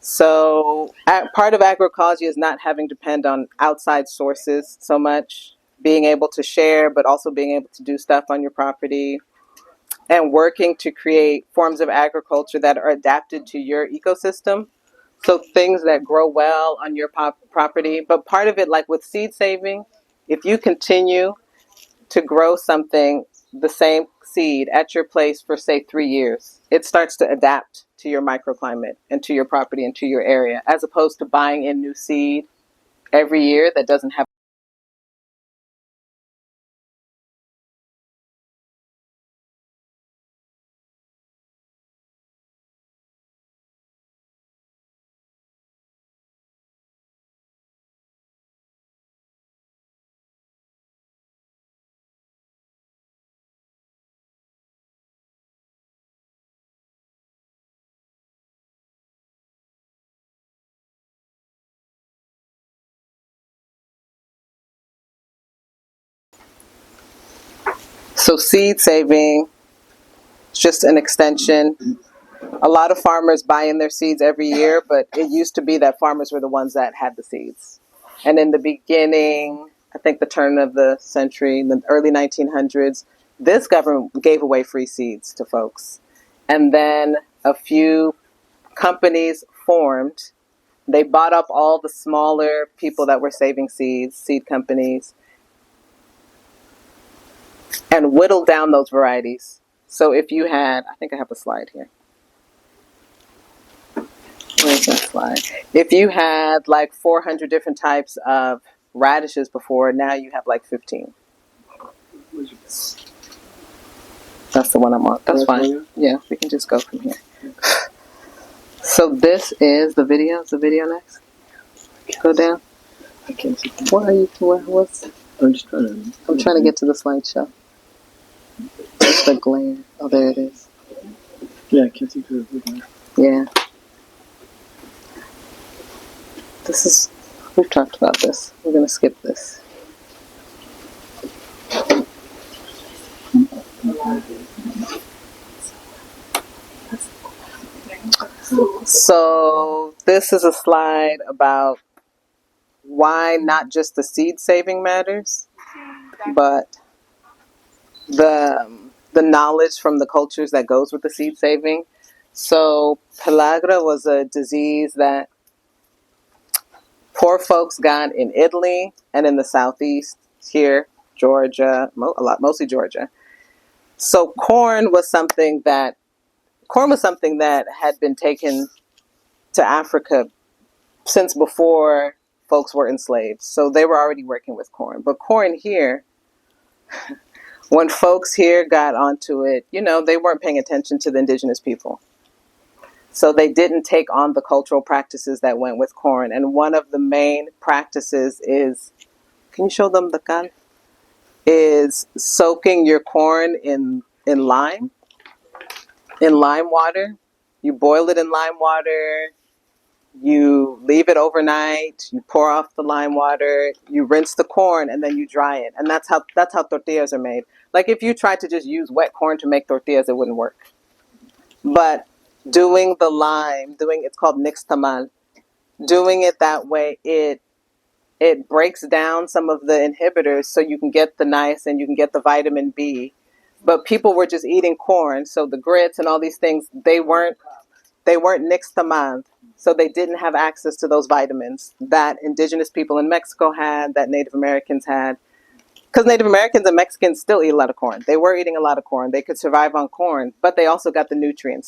So part of agroecology is not having to depend on outside sources so much, being able to share, but also being able to do stuff on your property and working to create forms of agriculture that are adapted to your ecosystem. So things that grow well on your property. But part of it, like with seed saving, if you continue to grow something, the same seed at your place for say 3 years, it starts to adapt to your microclimate and to your property and to your area, as opposed to buying in new seed every year that doesn't have. So seed saving is just an extension. A lot of farmers buy in their seeds every year, but it used to be that farmers were the ones that had the seeds. And in the beginning, I think the turn of the century, in the early 1900s, this government gave away free seeds to folks. And then a few companies formed. They bought up all the smaller people that were saving seeds, seed companies, and whittled down those varieties. So if you had, I think I have a slide here. Where's that slide? If you had like 400 different types of radishes before, now you have like 15. That's the one I'm on. That's fine. Yeah, we can just go from here. So this is the video. Is the video next? Go down. I can't see. What are you? What's? I'm just trying to. I'm trying to get to the slideshow. It's the glare. Oh, there it is. Yeah, I can't see because of the glare. Yeah. This is. We've talked about this. We're gonna skip this. So this is a slide about why not just the seed saving matters, but the knowledge from the cultures that goes with the seed saving. So pellagra was a disease that poor folks got in Italy and in the southeast here, Georgia, mostly Georgia. So corn was something that had been taken to Africa since before folks were enslaved. So they were already working with corn. But corn here, when folks here got onto it, they weren't paying attention to the indigenous people. So they didn't take on the cultural practices that went with corn. And one of the main practices is, can you show them the cal? Is soaking your corn in lime water. You boil it in lime water. You leave it overnight. You pour off the lime water. You rinse the corn and then you dry it. And that's how tortillas are made. Like if you tried to just use wet corn to make tortillas, it wouldn't work. But doing the lime, it's called nixtamal. Doing it that way, it breaks down some of the inhibitors so you can get the niacin, you can get the vitamin B. But people were just eating corn, so the grits and all these things, they weren't nixtamal. So they didn't have access to those vitamins that indigenous people in Mexico had, that Native Americans had. Because Native Americans and Mexicans still eat a lot of corn. They were eating a lot of corn. They could survive on corn, but they also got the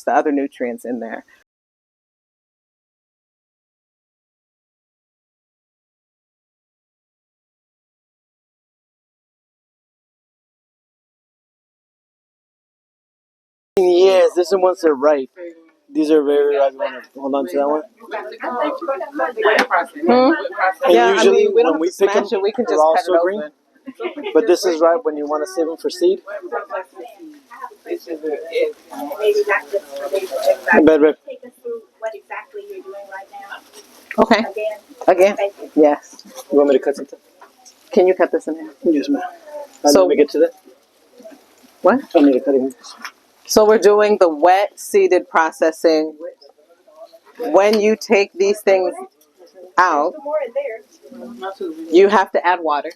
other nutrients in there. Yes, this one once they're ripe. These are very ripe. You want to hold on to that one? And Yeah, usually we don't when we have to pick them, smash it. We can they're just cut also it green. open. But this is ripe when you want to save them for seed. Babe. Take us through what exactly you're doing right now. Okay. Again? Yes. You want me to cut something? Can you cut this in half? Yes, ma'am. So let me get to that. What? I'm going to cut it. So we're doing the wet seeded processing. when you take these things out, you have to add water.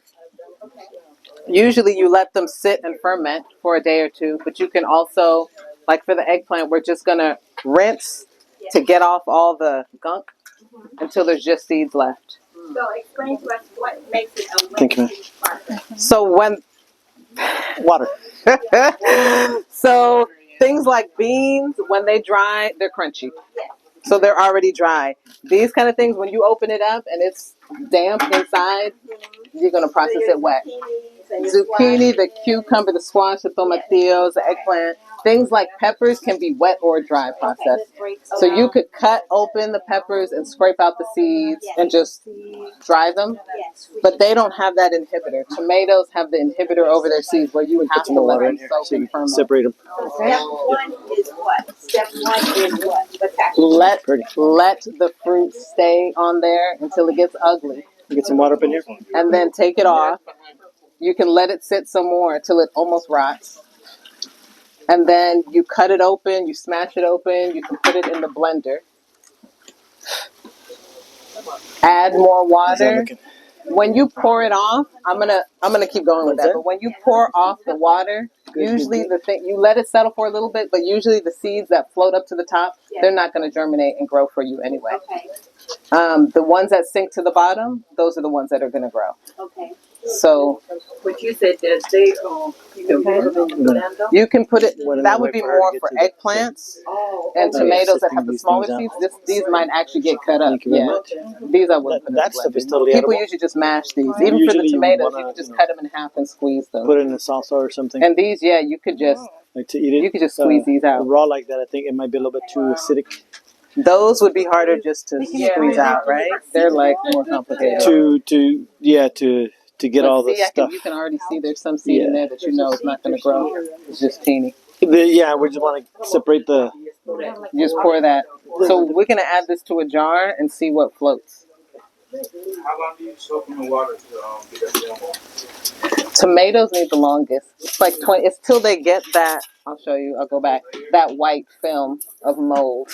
Usually you let them sit and ferment for a day or two, but you can also, like for the eggplant, we're just going to rinse to get off all the gunk until there's just seeds left. So explain to us what makes it a Thank you, seed process. So when water. so things like beans, when they dry, they're crunchy. So they're already dry. These kind of things, when you open it up and it's damp inside, you're going to process it wet. Zucchini, the cucumber, the squash, the tomatillos, the eggplant, things like peppers can be wet or dry processed. So you could cut open the peppers and scrape out the seeds and just dry them, but they don't have that inhibitor. Tomatoes have the inhibitor over their seeds where you have to let them soak and ferment. Separate them. Step one is what? Step one is what? Let the fruit stay on there until it gets ugly. Get some water up in here. And then take it off. You can let it sit some more until it almost rots. And then you cut it open, you smash it open, you can put it in the blender. Add more water. When you pour it off, I'm gonna keep going with that. But when you pour off the water, usually you let it settle for a little bit, but usually the seeds that float up to the top, they're not going to germinate and grow for you anyway. Okay. The ones that sink to the bottom, those are the ones that are going to grow. Okay. So, but you said that they you can put them in the blender? You can put it. That would be more for eggplants and tomatoes that have the smaller seeds. These might actually get cut up. Yeah, these I wouldn't put in That stuff is totally People edible. usually just mash these. Even for the tomatoes, you can just cut them in half and squeeze them. Put it in a salsa or something. And these, you could just like to eat it. You could just squeeze these out. Raw like that, I think it might be a little bit too acidic. Those would be harder just to squeeze out, right? They're like more complicated. To get all the stuff. You can already see there's some seed in there that you know is not going to grow. It's just teeny. We just want to separate the. You just pour that. So we're going to add this to a jar and see what floats. How long do you soak in the water to get that done? Tomatoes need the longest. It's like 20. It's till they get that. I'll show you. I'll go back. That white film of mold.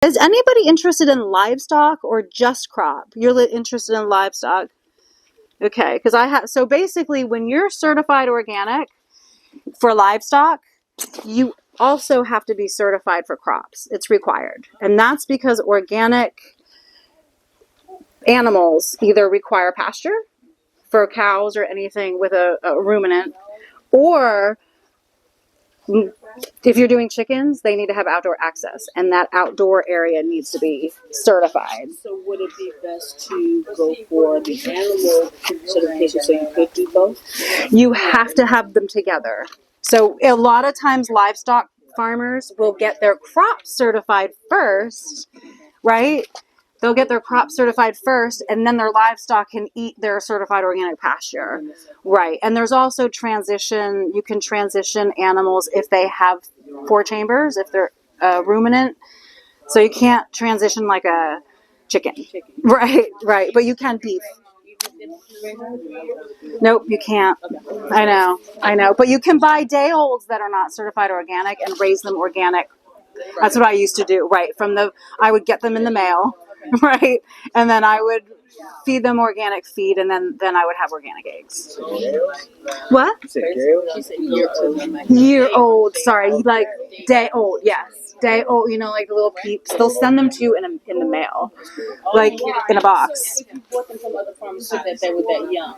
Is anybody interested in livestock or just crop? You're interested in livestock? Okay, because so basically when you're certified organic for livestock, you also have to be certified for crops. It's required. And that's because organic animals either require pasture for cows or anything with a ruminant, or if you're doing chickens, they need to have outdoor access, and that outdoor area needs to be certified. So would it be best to go for the animal certification so you could do both? You have to have them together. So a lot of times livestock farmers will get their crop certified first, right? They'll get their crop certified first, and then their livestock can eat their certified organic pasture. Right. And there's also you can transition animals if they have 4 chambers, if they're ruminant. So you can't transition like a chicken. Right. But you can beef. Nope, you can't. I know. But you can buy day olds that are not certified organic and raise them organic. That's what I used to do. Right. I would get them in the mail. Right. And then I would feed them organic feed, and then I would have organic eggs. What? Year old. Sorry, like day old. Yes, day old. Like the little peeps. They'll send them to you in the mail, like in a box. If you bought them from other farmers that they were that young,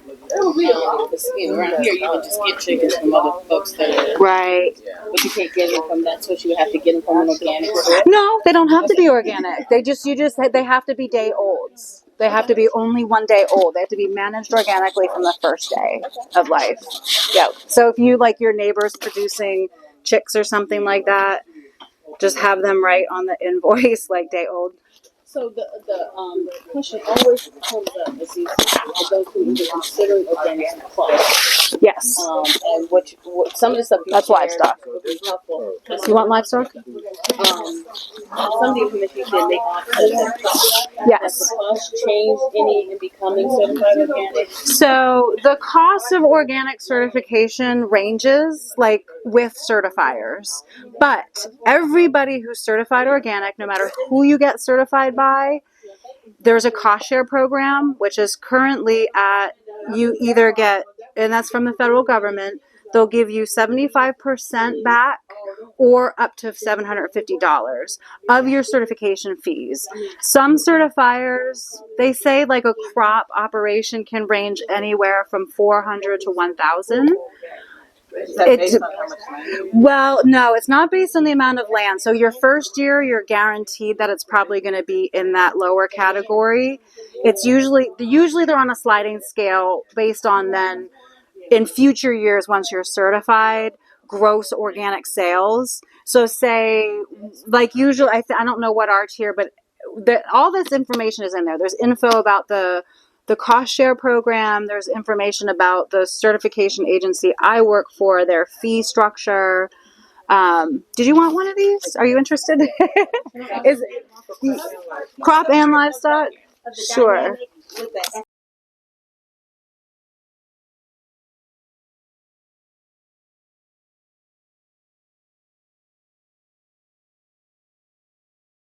around here you can just get chickens from other folks that right. But you can't get them from that source. You would have to get them from an organic source. No, they don't have to be organic. They have to be day olds. They have to be only 1 day old. They have to be managed organically from the first day of life. Yeah. So if you like your neighbors producing chicks or something like that, just have them write on the invoice like day old. So the question always comes up is those who are considering organic crops. Yes. And what some of the stuff That's livestock. would be helpful. You want livestock? Some of the information you can make offset that cost. Yes. Has the cost changed any in becoming certified organic? So the cost of organic certification ranges like with certifiers, but everybody who's certified organic, no matter who you get certified by, there's a cost share program, which is currently at, you either get, and that's from the federal government, they'll give you 75% back or up to $750 of your certification fees. Some certifiers, they say like a crop operation can range anywhere from $400 to $1,000. Is that based on how much land? Well, no, it's not based on the amount of land. So your first year, you're guaranteed that it's probably going to be in that lower category. It's usually they're on a sliding scale based on then in future years, once you're certified, gross organic sales. So say, like usually, I don't know what our tier, but all this information is in there. There's info about the cost share program. There's information about the certification agency I work for, their fee structure. Did you want one of these? Are you interested? Is crop and livestock? Sure.